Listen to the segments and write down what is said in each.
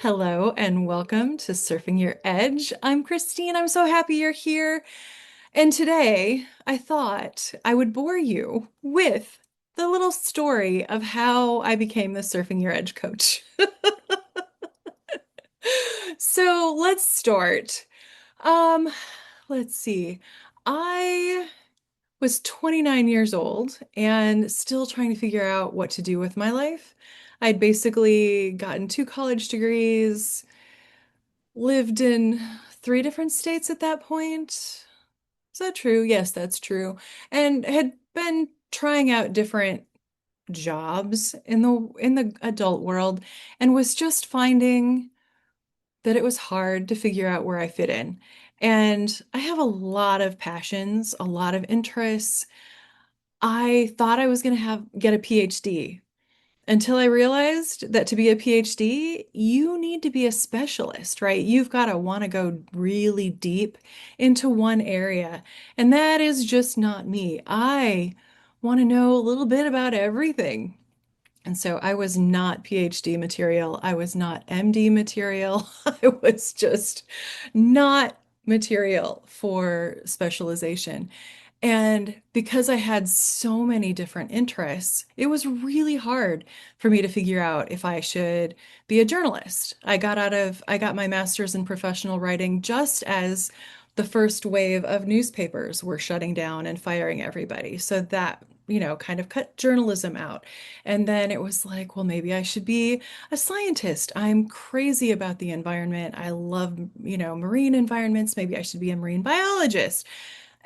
Hello and welcome to Surfing Your Edge. I'm Christine. I'm so happy you're here. And today I thought I would bore you with the little story of how I became the Surfing Your Edge coach. So let's start. Um, let's see. I was 29 years old and still trying to figure out what to do with my life. I'd basically gotten two college degrees, lived in three different states at that point. Is that true? Yes, that's true. And had been trying out different jobs in the adult world and was just finding that it was hard to figure out where I fit in. And I have a lot of passions, a lot of interests. I thought I was going to have get a PhD until I realized that to be a PhD, you need to be a specialist, right? You've got to want to go really deep into one area. And that is just not me. I want to know a little bit about everything. And so I was not PhD material. I was not MD material. I was just not material for specialization. And because I had so many different interests, it was really hard for me to figure out if I should be a journalist. I got my master's in professional writing just as the first wave of newspapers were shutting down and firing everybody. So that, kind of cut journalism out. And then it was like, well, maybe I should be a scientist. I'm crazy about the environment. I love, marine environments. Maybe I should be a marine biologist.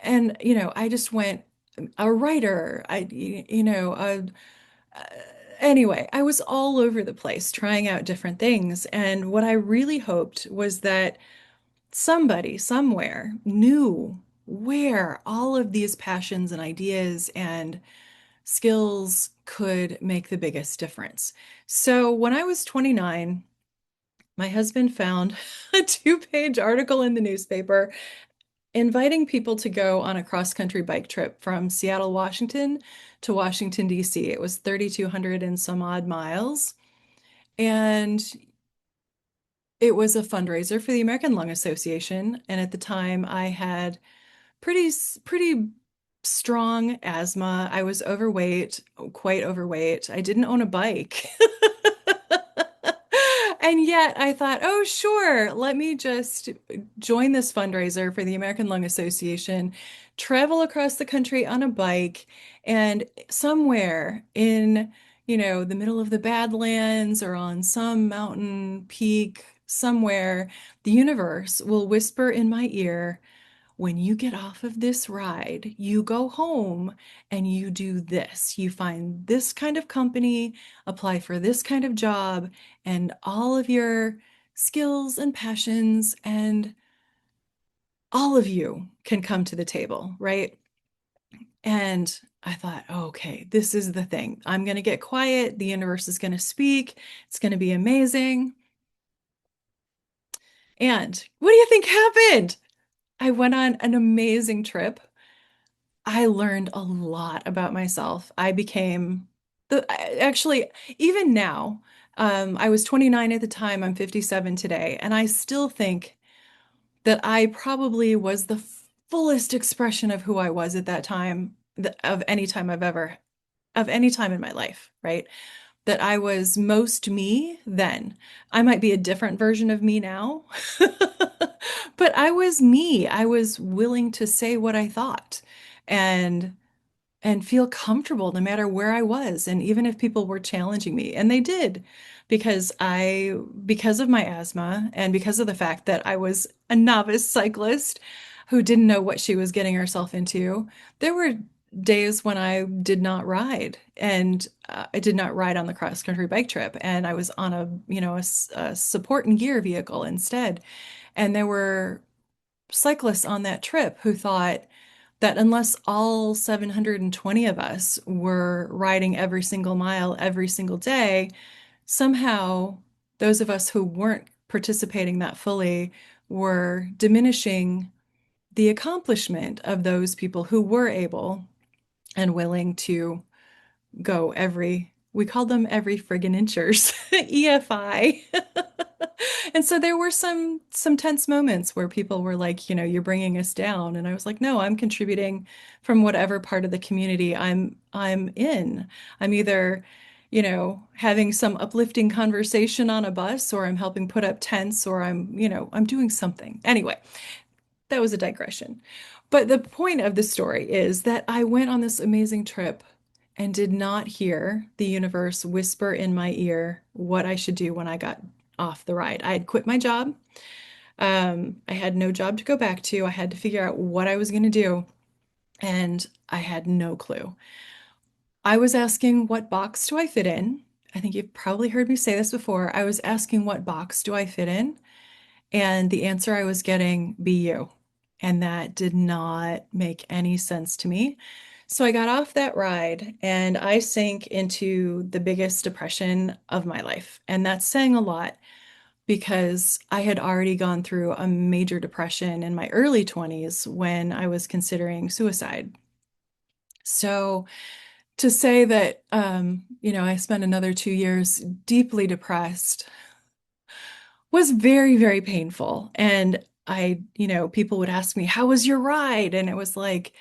And, I just went a writer. Anyway, I was all over the place trying out different things. And what I really hoped was that somebody somewhere knew where all of these passions and ideas and skills could make the biggest difference. So when I was 29, my husband found a two-page article in the newspaper inviting people to go on a cross-country bike trip from Seattle, Washington to Washington, D.C. It was 3,200 and some odd miles. And it was a fundraiser for the American Lung Association. And at the time, I had pretty strong asthma. I was overweight, quite overweight. I didn't own a bike. And yet I thought, oh, sure, let me just join this fundraiser for the American Lung Association, travel across the country on a bike, and somewhere in, the middle of the Badlands or on some mountain peak somewhere, the universe will whisper in my ear, when you get off of this ride, you go home and you do this. You find this kind of company, apply for this kind of job, and all of your skills and passions and all of you can come to the table, right? And I thought, okay, this is the thing. I'm going to get quiet. The universe is going to speak. It's going to be amazing. And what do you think happened? I went on an amazing trip. I learned a lot about myself. I became actually, even now, I was 29 at the time, I'm 57 today, and I still think that I probably was the fullest expression of who I was at that time, of any time of any time in my life, right? That I was most me then. I might be a different version of me now, but I was me. I was willing to say what I thought. And feel comfortable no matter where I was. And even if people were challenging me, and they did, because of my asthma and because of the fact that I was a novice cyclist who didn't know what she was getting herself into, there were days when I did not ride and I did not ride on the cross country bike trip. And I was on a support and gear vehicle instead. And there were cyclists on that trip who thought, that unless all 720 of us were riding every single mile every single day, somehow those of us who weren't participating that fully were diminishing the accomplishment of those people who were able and willing to go we called them every friggin' inchers, EFI. And so there were some tense moments where people were like, you're bringing us down, and I was like, no, I'm contributing from whatever part of the community I'm in. I'm either, having some uplifting conversation on a bus, or I'm helping put up tents, or I'm doing something. Anyway, that was a digression. But the point of the story is that I went on this amazing trip and did not hear the universe whisper in my ear what I should do when I got off the ride. I had quit my job. I had no job to go back to. I had to figure out what I was going to do, and I had no clue. I was asking, what box do I fit in? I think you've probably heard me say this before. I was asking, what box do I fit in? And the answer I was getting, be you. And that did not make any sense to me. So I got off that ride and I sank into the biggest depression of my life. And that's saying a lot because I had already gone through a major depression in my early 20s when I was considering suicide. So to say that, I spent another 2 years deeply depressed was very, very painful. And people would ask me, how was your ride? And it was like,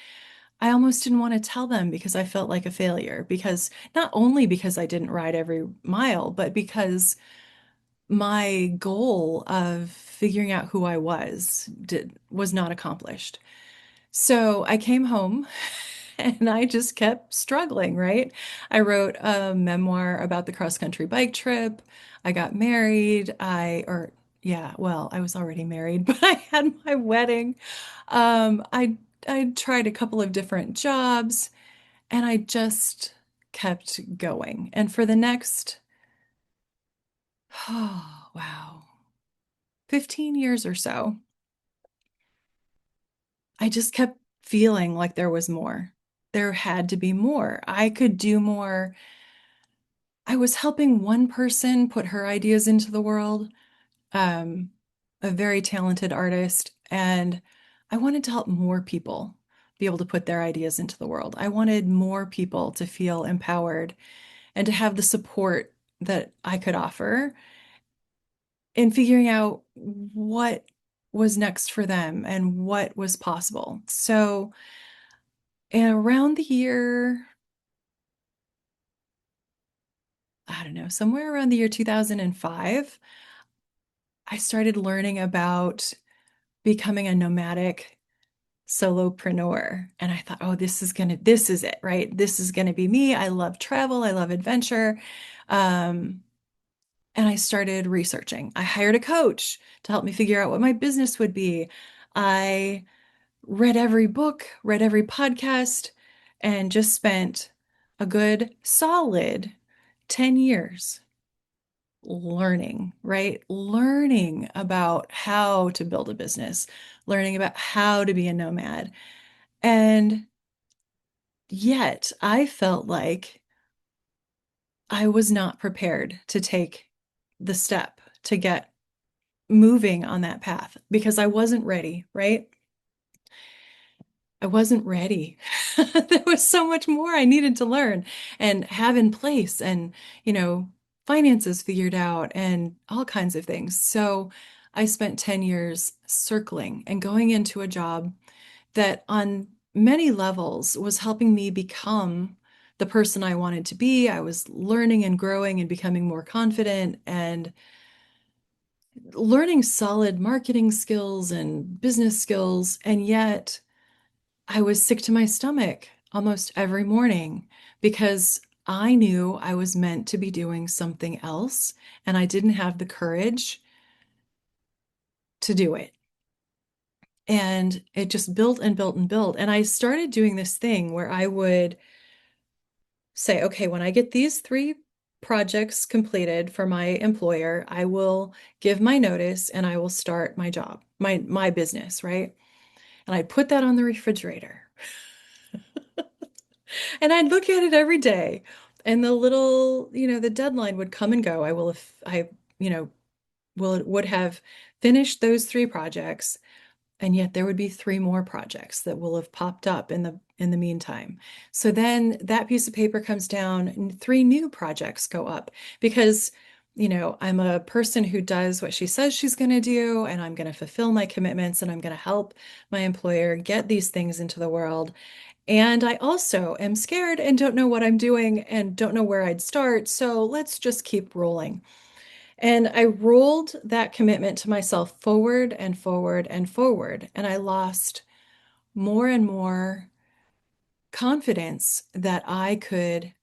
I almost didn't want to tell them because I felt like a failure. Because not only because I didn't ride every mile, but because my goal of figuring out who I was not accomplished. So I came home and I just kept struggling, right? I wrote a memoir about the cross country bike trip. I got married. Yeah, well, I was already married, but I had my wedding. I tried a couple of different jobs and I just kept going. And for the next, oh, wow, 15 years or so, I just kept feeling like there was more. There had to be more. I could do more. I was helping one person put her ideas into the world, um, a very talented artist, and I wanted to help more people be able to put their ideas into the world. I wanted more people to feel empowered and to have the support that I could offer in figuring out what was next for them and what was possible. So, around the year, I don't know, somewhere around the year 2005, I started learning about becoming a nomadic solopreneur. And I thought, oh, this is it, right? This is gonna be me. I love travel, I love adventure. Um, and I started researching. I hired a coach to help me figure out what my business would be. I read every book, read every podcast, and just spent a good solid 10 years learning, right? Learning about how to build a business, learning about how to be a nomad. And yet I felt like I was not prepared to take the step to get moving on that path because I wasn't ready, right? I wasn't ready. There was so much more I needed to learn and have in place and, you know, finances figured out and all kinds of things. So I spent 10 years circling and going into a job that on many levels was helping me become the person I wanted to be. I was learning and growing and becoming more confident and learning solid marketing skills and business skills. And yet, I was sick to my stomach almost every morning because I knew I was meant to be doing something else and I didn't have the courage to do it. And it just built and built and built. And I started doing this thing where I would say, okay, when I get these three projects completed for my employer, I will give my notice and I will start my job, my business, right? And I put that on the refrigerator. And I'd look at it every day. And the little, the deadline would come and go. You know, would have finished those three projects, and yet there would be three more projects that will have popped up in the meantime. So then that piece of paper comes down and three new projects go up because I'm a person who does what she says she's going to do, and I'm going to fulfill my commitments, and I'm going to help my employer get these things into the world. And I also am scared and don't know what I'm doing and don't know where I'd start. So let's just keep rolling. And I rolled that commitment to myself forward and forward and forward. And I lost more and more confidence that I could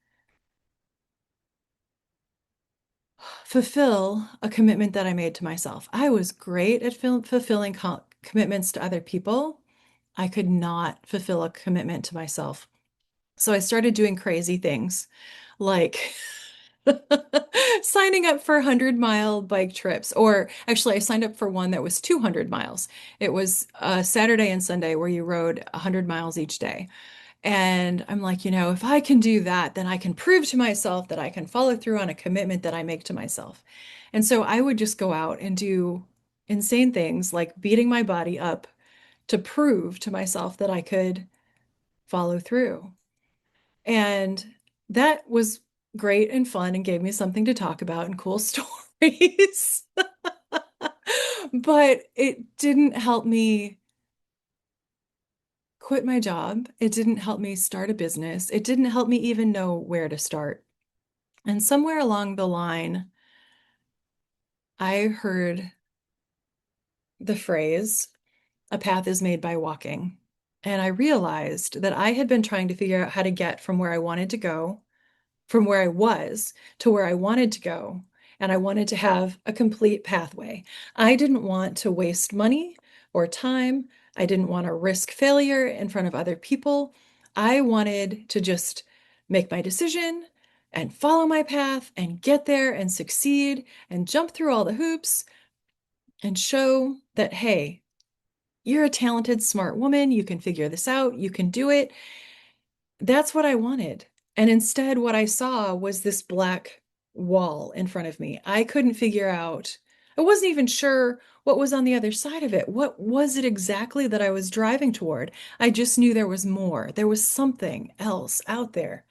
fulfill a commitment that I made to myself. I was great at fulfilling commitments to other people. I could not fulfill a commitment to myself. So I started doing crazy things like signing up for 100-mile bike trips. Or actually, I signed up for one that was 200 miles. It was a Saturday and Sunday where you rode 100 miles each day. And I'm like, if I can do that, then I can prove to myself that I can follow through on a commitment that I make to myself. And so I would just go out and do insane things like beating my body up to prove to myself that I could follow through. And that was great and fun and gave me something to talk about and cool stories. But it didn't help me quit my job. It didn't help me start a business. It didn't help me even know where to start. And somewhere along the line, I heard the phrase, a path is made by walking. And I realized that I had been trying to figure out how to get from where I wanted to go, from where I was to where I wanted to go. And I wanted to have a complete pathway. I didn't want to waste money or time. I didn't want to risk failure in front of other people. I wanted to just make my decision and follow my path and get there and succeed and jump through all the hoops and show that, hey, you're a talented, smart woman. You can figure this out. You can do it. That's what I wanted. And instead, what I saw was this black wall in front of me. I couldn't figure out, I wasn't even sure what was on the other side of it. What was it exactly that I was driving toward? I just knew there was more. There was something else out there.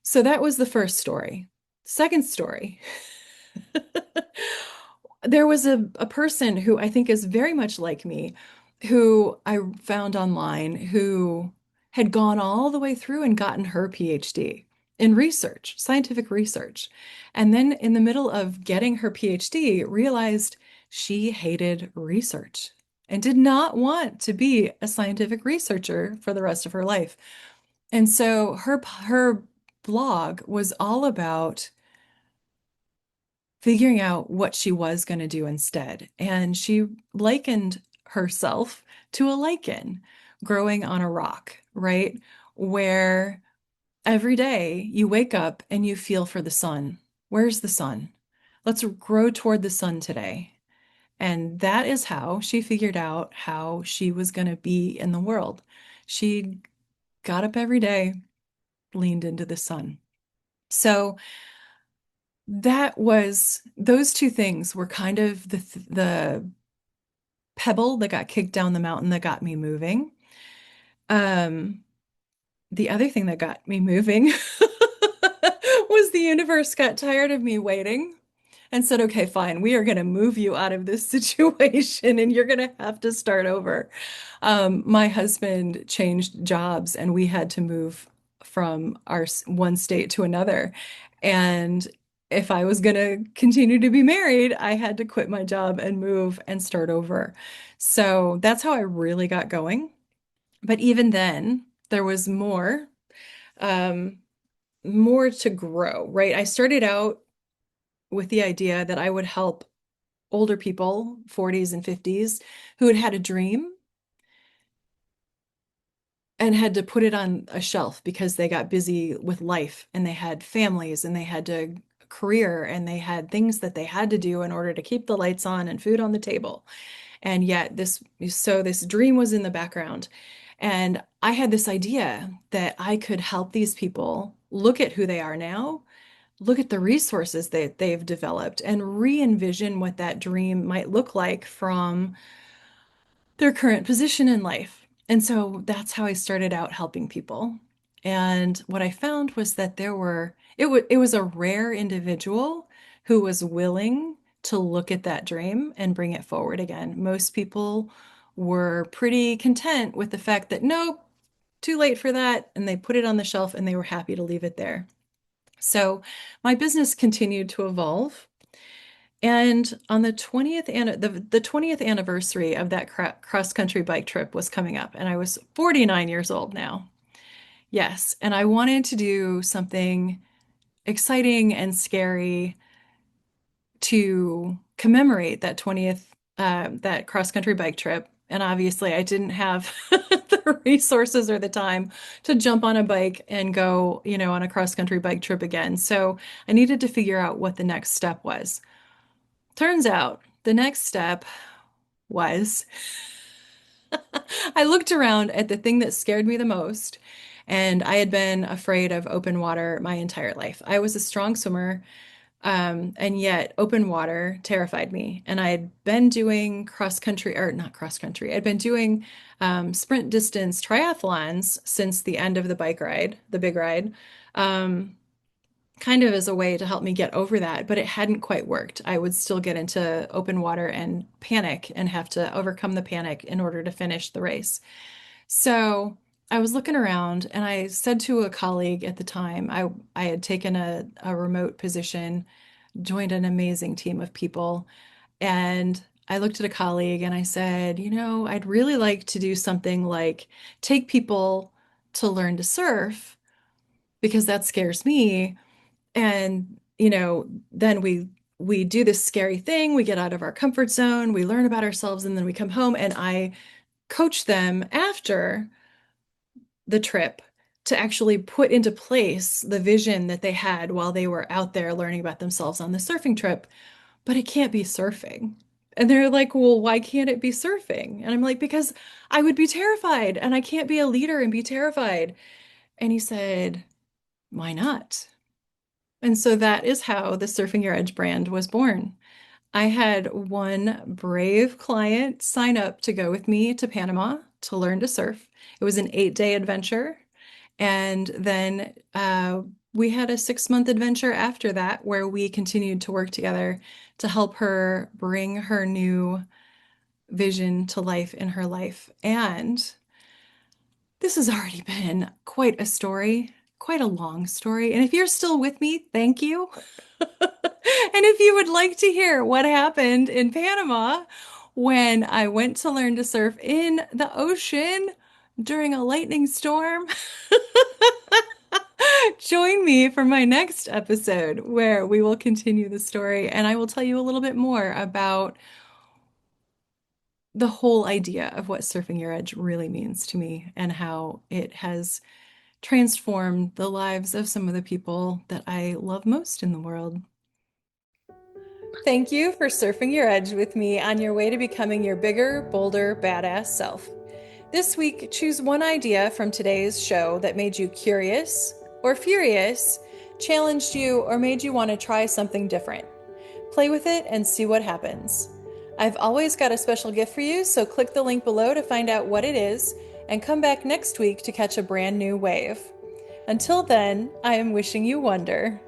So that was the first story. Second story. There was a person who I think is very much like me, who I found online, who had gone all the way through and gotten her PhD in research, scientific research. And then in the middle of getting her PhD, realized she hated research and did not want to be a scientific researcher for the rest of her life. And so her blog was all about figuring out what she was going to do instead. And she likened herself to a lichen growing on a rock, right? Where every day you wake up and you feel for the sun. Where's the sun? Let's grow toward the sun today. And that is how she figured out how she was going to be in the world. She got up every day, leaned into the sun. So those two things were kind of the pebble that got kicked down the mountain that got me moving. Um, the other thing that got me moving was the universe got tired of me waiting and said, okay, fine, we are going to move you out of this situation and you're going to have to start over. My husband changed jobs and we had to move from our one state to another. And if I was going to continue to be married, I had to quit my job and move and start over. So that's how I really got going. But even then, there was um, more to grow, right? I started out with the idea that I would help older people, 40s and 50s, who had had a dream and had to put it on a shelf because they got busy with life and they had families and they had a career and they had things that they had to do in order to keep the lights on and food on the table. And yet this dream was in the background. And I had this idea that I could help these people look at who they are now, look at the resources that they've developed, and re-envision what that dream might look like from their current position in life. And so that's how I started out helping people. And what I found was that it was a rare individual who was willing to look at that dream and bring it forward again. Most people were pretty content with the fact that nope, too late for that, and they put it on the shelf and they were happy to leave it there. So my business continued to evolve. And on the 20th anniversary of that cross-country bike trip was coming up, and I was 49 years old now. Yes, and I wanted to do something exciting and scary to commemorate that cross-country bike trip. And obviously, I didn't have the resources or the time to jump on a bike and go, on a cross-country bike trip again. So I needed to figure out what the next step was. Turns out the next step was I looked around at the thing that scared me the most, and I had been afraid of open water my entire life. I was a strong swimmer, and yet open water terrified me. And I had been doing cross country, or not cross country, I'd been doing sprint distance triathlons since the end of the bike ride, the big ride. Um, kind of as a way to help me get over that, but it hadn't quite worked. I would still get into open water and panic and have to overcome the panic in order to finish the race. So I was looking around and I said to a colleague at the time, I had taken a remote position, joined an amazing team of people, and I looked at a colleague and I said, I'd really like to do something like take people to learn to surf because that scares me. And, then we do this scary thing, we get out of our comfort zone, we learn about ourselves, and then we come home and I coach them after the trip to actually put into place the vision that they had while they were out there learning about themselves on the surfing trip. But it can't be surfing. And they're like, well, why can't it be surfing? And I'm like, because I would be terrified and I can't be a leader and be terrified. And he said, why not? And so that is how the Surfing Your Edge brand was born. I had one brave client sign up to go with me to Panama to learn to surf. It was an 8-day adventure. And then we had a 6-month adventure after that where we continued to work together to help her bring her new vision to life in her life. And this has already been quite a story, quite a long story. And if you're still with me, thank you. And if you would like to hear what happened in Panama when I went to learn to surf in the ocean during a lightning storm, join me for my next episode where we will continue the story and I will tell you a little bit more about the whole idea of what surfing your edge really means to me and how it has transformed the lives of some of the people that I love most in the world. Thank you for surfing your edge with me on your way to becoming your bigger, bolder, badass self. This week, choose one idea from today's show that made you curious or furious, challenged you, or made you want to try something different. Play with it and see what happens. I've always got a special gift for you, so click the link below to find out what it is and come back next week to catch a brand new wave. Until then, I am wishing you wonder.